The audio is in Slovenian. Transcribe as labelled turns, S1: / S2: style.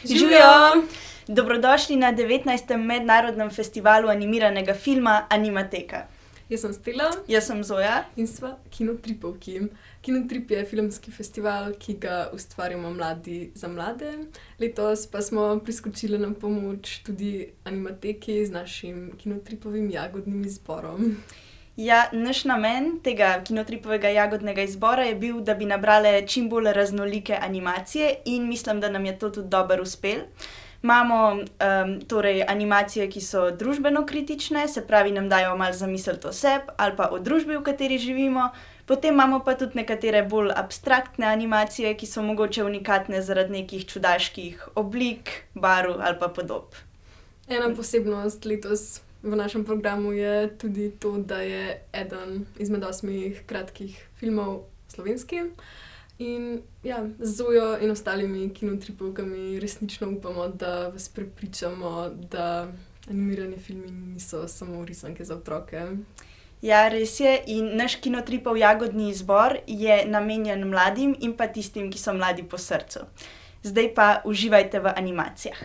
S1: Živijo! Dobrodošli na 19. mednarodnem festivalu animiranega filma Animateka.
S2: Jaz sem Stella.
S1: Jaz sem Zoja.
S2: In sva Kinotripovki. Kinotrip je filmski festival, ki ga ustvarjamo mladi za mlade. Letos pa smo priskočili na pomoč tudi Animateki z našim Kinotripovim jagodnim izborom.
S1: Ja, naš namen tega Kinotripovega jagodnega izbora je bil, da bi nabrali čim bolj raznolike animacije in mislim, da nam je to tudi dobro uspelo. Imamo torej animacije, ki so družbeno kritične, se pravi, nam dajo malo zamisliti o sebi ali pa o družbi, v kateri živimo. Potem imamo pa tudi nekatere bolj abstraktne animacije, ki so mogoče unikatne zaradi nekih čudaških oblik, barv ali pa podob.
S2: Ena posebnost letos v našem programu je tudi to, da je eden izmed 8 kratkih filmov slovenski. In ja, z Zojo in ostalimi kinotripovkami resnično upamo, da vas prepričamo, da animirani filmi niso samo risanke za otroke.
S1: Ja, res je. In naš Kinotripov jagodni izbor je namenjen mladim in pa tistim, ki so mladi po srcu. Zdaj pa uživajte v animacijah.